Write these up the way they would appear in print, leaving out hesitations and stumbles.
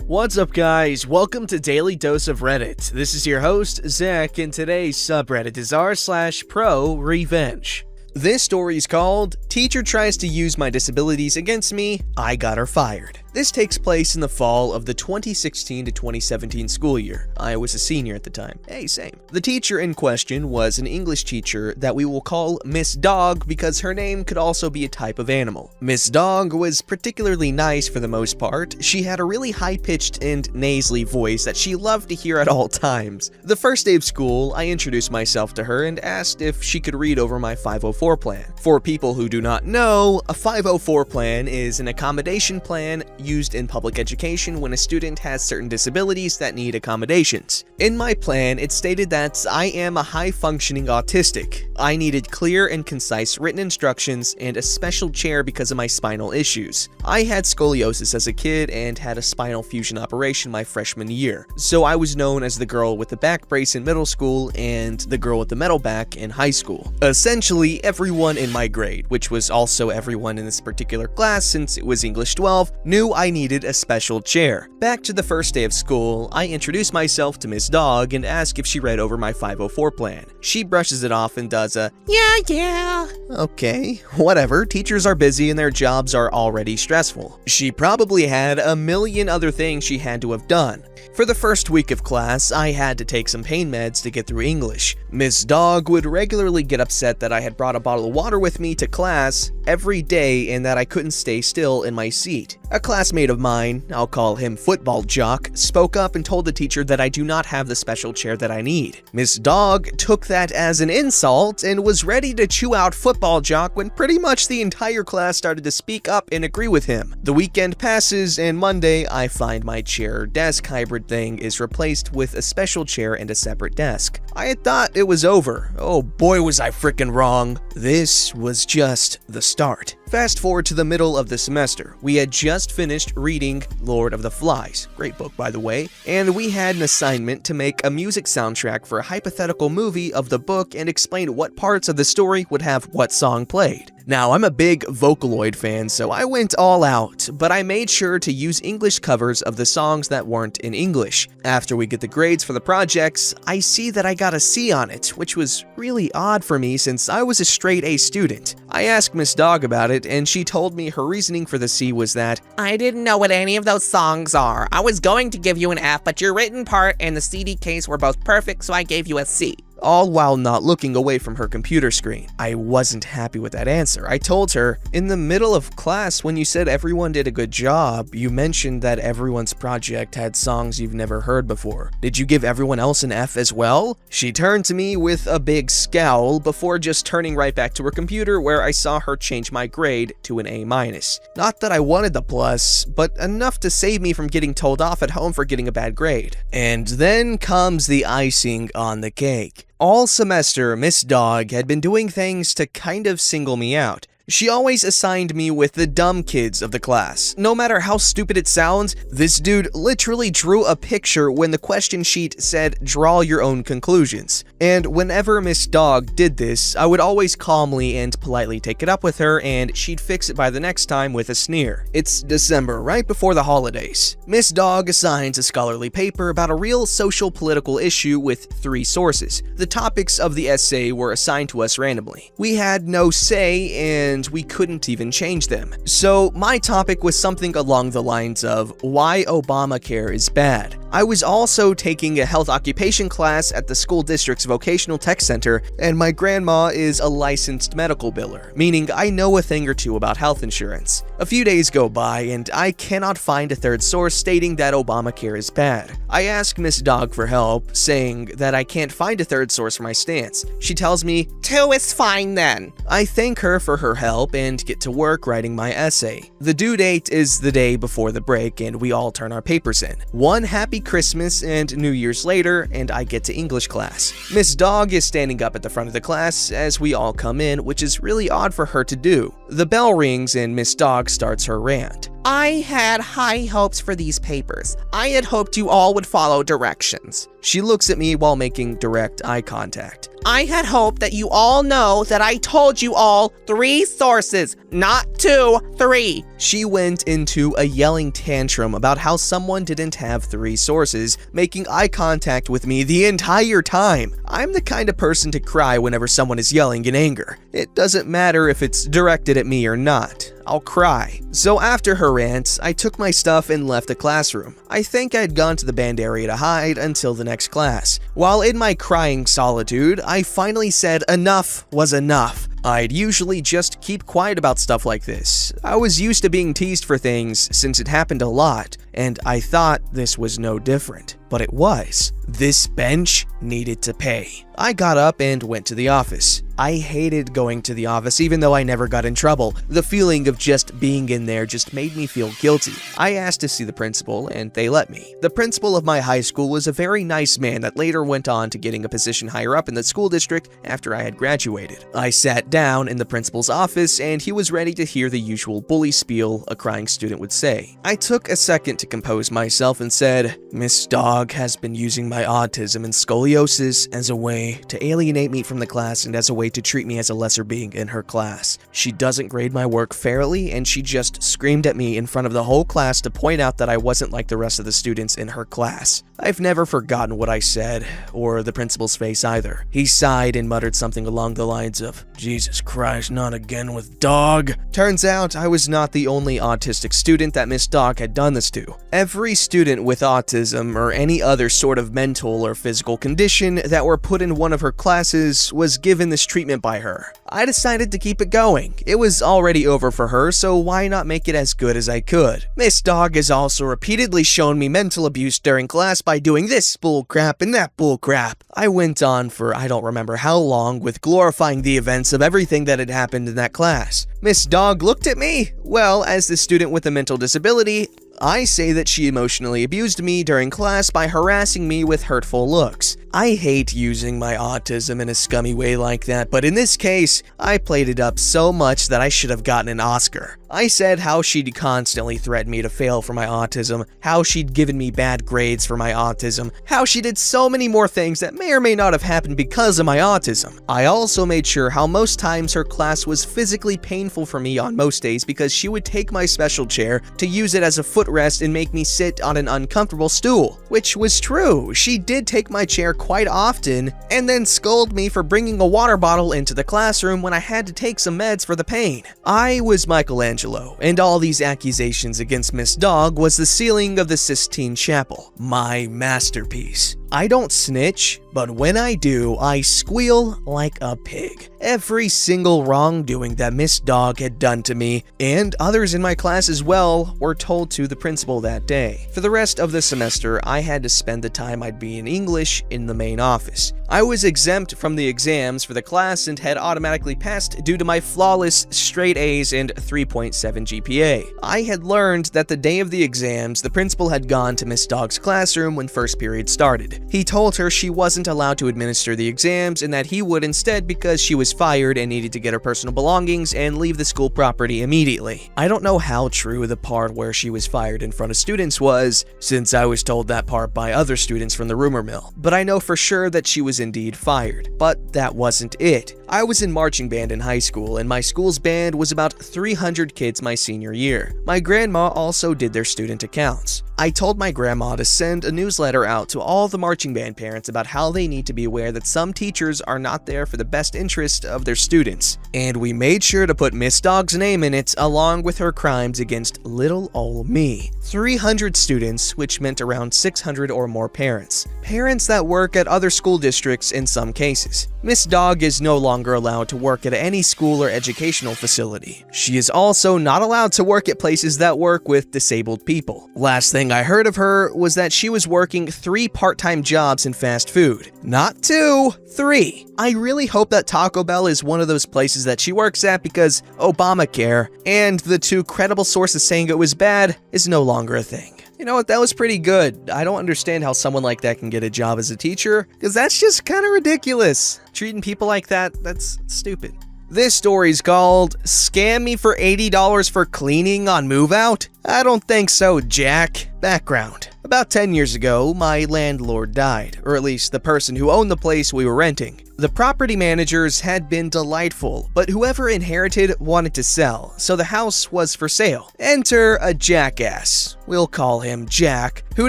What's up, guys? Welcome to Daily Dose of Reddit. This is your host, Zach, and today's subreddit is r/ProRevenge. This story is called, Teacher Tries to Use My Disabilities Against Me, I Got Her Fired. This takes place in the fall of the 2016 to 2017 school year. I was a senior at the time. Hey, same. The teacher in question was an English teacher that we will call Miss Dog because her name could also be a type of animal. Miss Dog was particularly nice for the most part. She had a really high-pitched and nasally voice that she loved to hear at all times. The first day of school, I introduced myself to her and asked if she could read over my 504 plan. For people who do not know, a 504 plan is an accommodation plan used in public education when a student has certain disabilities that need accommodations. In my plan, it stated that I am a high-functioning autistic. I needed clear and concise written instructions and a special chair because of my spinal issues. I had scoliosis as a kid and had a spinal fusion operation my freshman year, so I was known as the girl with the back brace in middle school and the girl with the metal back in high school. Essentially, everyone in my grade, which was also everyone in this particular class since it was English 12, knew I needed a special chair. Back to the first day of school, I introduce myself to Miss Dog and ask if she read over my 504 plan. She brushes it off and does a, yeah. Okay, whatever, teachers are busy and their jobs are already stressful. She probably had a million other things she had to have done. For the first week of class, I had to take some pain meds to get through English. Miss Dog would regularly get upset that I had brought a bottle of water with me to class every day and that I couldn't stay still in my seat. A classmate of mine, I'll call him Football Jock, spoke up and told the teacher that I do not have the special chair that I need. Miss Dog took that as an insult and was ready to chew out Football Jock when pretty much the entire class started to speak up and agree with him. The weekend passes and Monday I find my chair-desk hybrid thing is replaced with a special chair and a separate desk. I had thought it was over. Oh boy was I frickin' wrong. This was just the start. Fast forward to the middle of the semester. We had just finished reading Lord of the Flies, great book by the way, and we had an assignment to make a music soundtrack for a hypothetical movie of the book and explain what parts of the story would have what song played. Now, I'm a big Vocaloid fan, so I went all out, but I made sure to use English covers of the songs that weren't in English. After we get the grades for the projects, I see that I got a C on it, which was really odd for me since I was a straight A student. I asked Miss Dog about it, and she told me her reasoning for the C was that, I didn't know what any of those songs are. I was going to give you an F, but your written part and the CD case were both perfect, so I gave you a C. All while not looking away from her computer screen. I wasn't happy with that answer. I told her, in the middle of class when you said everyone did a good job, you mentioned that everyone's project had songs you've never heard before. Did you give everyone else an F as well? She turned to me with a big scowl before just turning right back to her computer where I saw her change my grade to an A-. Not that I wanted the plus, but enough to save me from getting told off at home for getting a bad grade. And then comes the icing on the cake. All semester, Miss Dog had been doing things to kind of single me out. She always assigned me with the dumb kids of the class. No matter how stupid it sounds, this dude literally drew a picture when the question sheet said, draw your own conclusions. And whenever Miss Dog did this, I would always calmly and politely take it up with her and she'd fix it by the next time with a sneer. It's December, right before the holidays. Miss Dog assigns a scholarly paper about a real social political issue with 3 sources. The topics of the essay were assigned to us randomly. We had no say and we couldn't even change them. So my topic was something along the lines of why Obamacare is bad. I was also taking a health occupation class at the school district's vocational tech center, and my grandma is a licensed medical biller, meaning I know a thing or two about health insurance. A few days go by, and I cannot find a third source stating that Obamacare is bad. I ask Miss Dog for help, saying that I can't find a third source for my stance. She tells me, 2 is fine then. I thank her for her help and get to work writing my essay. The due date is the day before the break, and we all turn our papers in. One happy Christmas and New Year's later, and I get to English class. Miss Dog is standing up at the front of the class as we all come in, which is really odd for her to do. The bell rings and Miss Dog starts her rant. I had high hopes for these papers. I had hoped you all would follow directions. She looks at me while making direct eye contact. I had hoped that you all know that I told you all 3 sources, not 2, 3. She went into a yelling tantrum about how someone didn't have 3 sources, making eye contact with me the entire time. I'm the kind of person to cry whenever someone is yelling in anger. It doesn't matter if it's directed at me or not. I'll cry. So after her rant, I took my stuff and left the classroom. I think I'd gone to the band area to hide until the next class. While in my crying solitude, I finally said enough was enough. I'd usually just keep quiet about stuff like this. I was used to being teased for things since it happened a lot, and I thought this was no different. But it was. This bench needed to pay. I got up and went to the office. I hated going to the office even though I never got in trouble. The feeling of just being in there just made me feel guilty. I asked to see the principal and they let me. The principal of my high school was a very nice man that later went on to getting a position higher up in the school district after I had graduated. I sat down in the principal's office and he was ready to hear the usual bully spiel a crying student would say. I took a second to compose myself and said, "Miss Dog has been using my autism and scoliosis as a way to alienate me from the class and as a way to treat me as a lesser being in her class. She doesn't grade my work fairly and she just screamed at me in front of the whole class to point out that I wasn't like the rest of the students in her class." I've never forgotten what I said, or the principal's face either. He sighed and muttered something along the lines of, "Jesus Christ, not again with Dog." Turns out I was not the only autistic student that Miss Dog had done this to. Every student with autism or any other sort of mental or physical condition that were put in one of her classes was given this treatment by her. I decided to keep it going. It was already over for her, so why not make it as good as I could? Miss Dog has also repeatedly shown me mental abuse during class by doing this bullcrap and that bullcrap. I went on for I don't remember how long with glorifying the events of everything that had happened in that class. Miss Dog looked at me. Well, as the student with a mental disability, I say that she emotionally abused me during class by harassing me with hurtful looks. I hate using my autism in a scummy way like that, but in this case, I played it up so much that I should have gotten an Oscar. I said how she'd constantly threatened me to fail for my autism, how she'd given me bad grades for my autism, how she did so many more things that may or may not have happened because of my autism. I also made sure how most times her class was physically painful for me on most days because she would take my special chair to use it as a footrest and make me sit on an uncomfortable stool, which was true. She did take my chair quite often and then scold me for bringing a water bottle into the classroom when I had to take some meds for the pain. I was Michelangelo, and all these accusations against Miss Dog was the ceiling of the Sistine Chapel, my masterpiece. I don't snitch, but when I do, I squeal like a pig. Every single wrongdoing that Miss Dog had done to me, and others in my class as well, were told to the principal that day. For the rest of the semester, I had to spend the time I'd be in English in the main office. I was exempt from the exams for the class and had automatically passed due to my flawless straight A's and 3.7 GPA. I had learned that the day of the exams, the principal had gone to Miss Dog's classroom when first period started. He told her she wasn't allowed to administer the exams and that he would instead because she was fired and needed to get her personal belongings and leave the school property immediately. I don't know how true the part where she was fired in front of students was, since I was told that part by other students from the rumor mill, but I know for sure that she was indeed fired. But that wasn't it. I was in marching band in high school, and my school's band was about 300 kids my senior year. My grandma also did their student accounts. I told my grandma to send a newsletter out to all the marching band parents about how they need to be aware that some teachers are not there for the best interest of their students. And we made sure to put Miss Dog's name in it along with her crimes against little ol' me. 300 students, which meant around 600 or more parents. Parents that work at other school districts in some cases. Miss Dog is no longer allowed to work at any school or educational facility. She is also not allowed to work at places that work with disabled people. Last thing I heard of her was that she was working 3 part-time jobs in fast food. Not 2, 3. I really hope that Taco Bell is one of those places that she works at because Obamacare and the 2 credible sources saying it was bad is no longer a thing. You know what, that was pretty good. I don't understand how someone like that can get a job as a teacher, because that's just kind of ridiculous. Treating people like that, that's stupid. This story's called Scam Me for $80 for Cleaning on Move Out? I don't think so, Jack. Background. About 10 years ago, my landlord died, or at least the person who owned the place we were renting. The property managers had been delightful, but whoever inherited wanted to sell, so the house was for sale. Enter a jackass, we'll call him Jack, who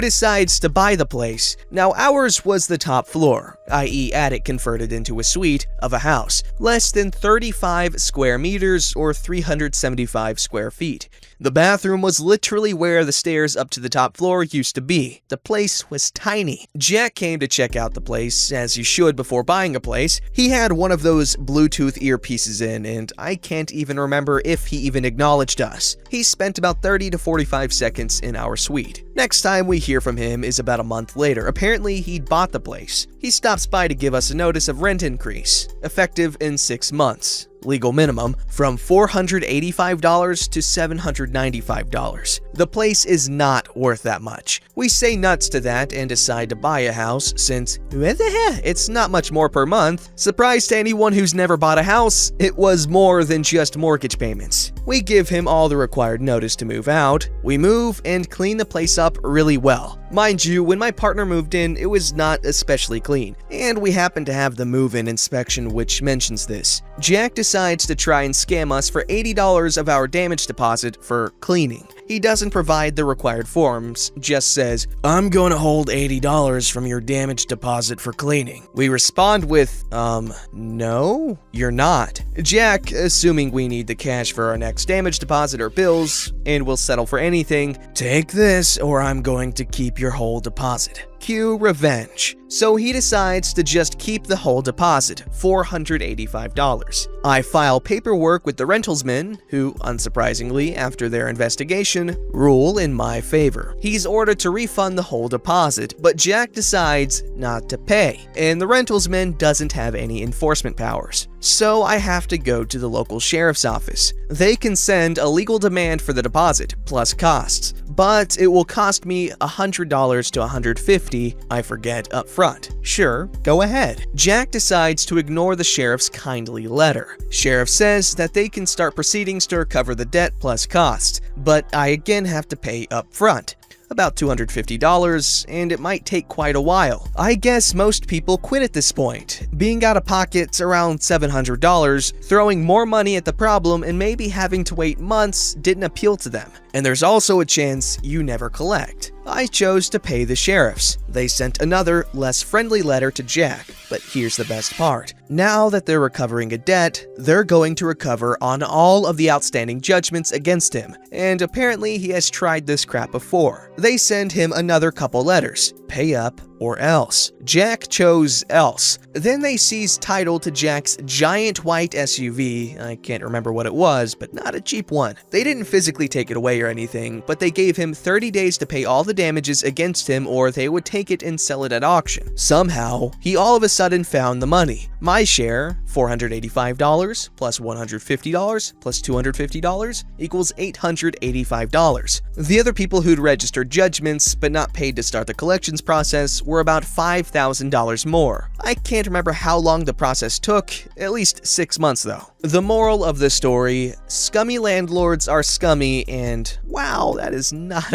decides to buy the place. Now ours was the top floor, i.e. attic converted into a suite of a house, less than 35 square meters or 375 square feet. The bathroom was literally where the stairs up to the top floor used to be. The place was tiny. Jack came to check out the place, as you should before buying a place. He had one of those Bluetooth earpieces in, and I can't even remember if he even acknowledged us. He spent about 30 to 45 seconds in our suite. Next time we hear from him is about a month later. Apparently, he'd bought the place. He stops by to give us a notice of rent increase, effective in 6 months. Legal minimum from $485 to $795. The place is not worth that much. We say nuts to that and decide to buy a house since it's not much more per month. Surprise to anyone who's never bought a house, it was more than just mortgage payments. We give him all the required notice to move out. We move and clean the place up really well. Mind you, when my partner moved in, it was not especially clean, and we happen to have the move-in inspection which mentions this. Jack decides to try and scam us for $80 of our damage deposit for cleaning. He doesn't provide the required forms, just says, "I'm going to hold $80 from your damage deposit for cleaning." We respond with, no, you're not. Jack, assuming we need the cash for our next damage deposit or bills, and will settle for anything, "Take this or I'm going to keep your whole deposit." Cue revenge. So he decides to just keep the whole deposit, $485. I file paperwork with the rentalsmen, who, unsurprisingly, after their investigation, rule in my favor. He's ordered to refund the whole deposit, but Jack decides not to pay, and the rentalsman doesn't have any enforcement powers. So I have to go to the local sheriff's office. They can send a legal demand for the deposit, plus costs, but it will cost me $100 to $150, I forget, up front. Sure, go ahead. Jack decides to ignore the sheriff's kindly letter. Sheriff says that they can start proceedings to recover the debt plus costs, but I again have to pay up front. About $250, and it might take quite a while. I guess most people quit at this point. Being out of pocket around $700, throwing more money at the problem and maybe having to wait months didn't appeal to them. And there's also a chance you never collect. I chose to pay the sheriffs. They sent another, less friendly letter to Jack, but here's the best part. Now that they're recovering a debt, they're going to recover on all of the outstanding judgments against him, and apparently he has tried this crap before. They send him another couple letters, pay up or else. Jack chose else. Then they seized title to Jack's giant white SUV. I can't remember what it was, but not a cheap one. They didn't physically take it away or anything, but they gave him 30 days to pay all the damages against him or they would take it and sell it at auction. Somehow, he all of a sudden found the money. My share, $485 plus $150 plus $250 equals $885. The other people who'd registered judgments but not paid to start the collections process were about $5,000 more. I can't remember how long the process took, at least 6 months though. The moral of the story, scummy landlords are scummy, and wow, that is not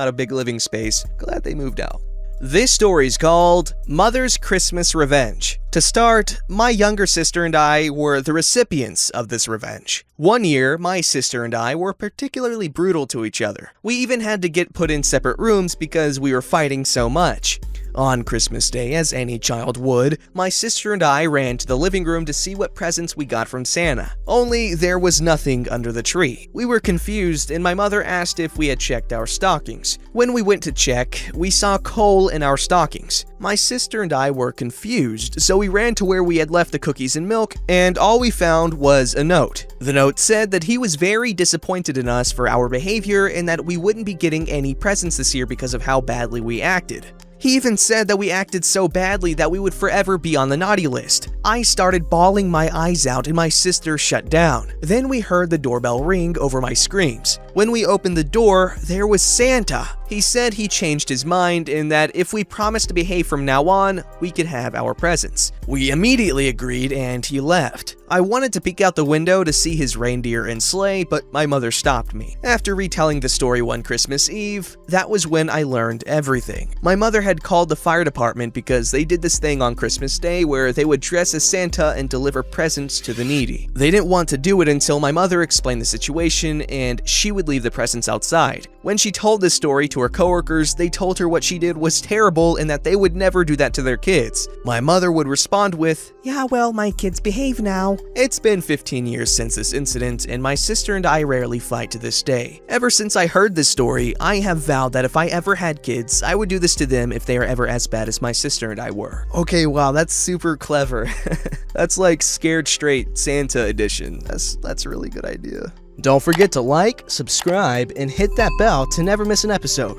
a big living space. Glad they moved out. This story's called Mother's Christmas Revenge. To start, my younger sister and I were the recipients of this revenge. One year, my sister and I were particularly brutal to each other. We even had to get put in separate rooms because we were fighting so much. On Christmas Day, as any child would, my sister and I ran to the living room to see what presents we got from Santa. Only there was nothing under the tree. We were confused, and my mother asked if we had checked our stockings. When we went to check, we saw coal in our stockings. My sister and I were confused, so we ran to where we had left the cookies and milk, and all we found was a note. The note said that he was very disappointed in us for our behavior and that we wouldn't be getting any presents this year because of how badly we acted. He even said that we acted so badly that we would forever be on the naughty list. I started bawling my eyes out and my sister shut down. Then we heard the doorbell ring over my screams. When we opened the door, there was Santa. He said he changed his mind and that if we promised to behave from now on, we could have our presents. We immediately agreed and he left. I wanted to peek out the window to see his reindeer and sleigh, but my mother stopped me. After retelling the story one Christmas Eve, that was when I learned everything. My mother had called the fire department because they did this thing on Christmas Day where they would dress as Santa and deliver presents to the needy. They didn't want to do it until my mother explained the situation and she would leave the presents outside. When she told this story to her coworkers, they told her what she did was terrible and that they would never do that to their kids. My mother would respond with, "Yeah, well, my kids behave now." It's been 15 years since this incident, and my sister and I rarely fight to this day. Ever since I heard this story, I have vowed that if I ever had kids, I would do this to them if they are ever as bad as my sister and I were. Okay, wow, that's super clever. That's like Scared Straight Santa edition. That's a really good idea. Don't forget to like, subscribe, and hit that bell to never miss an episode.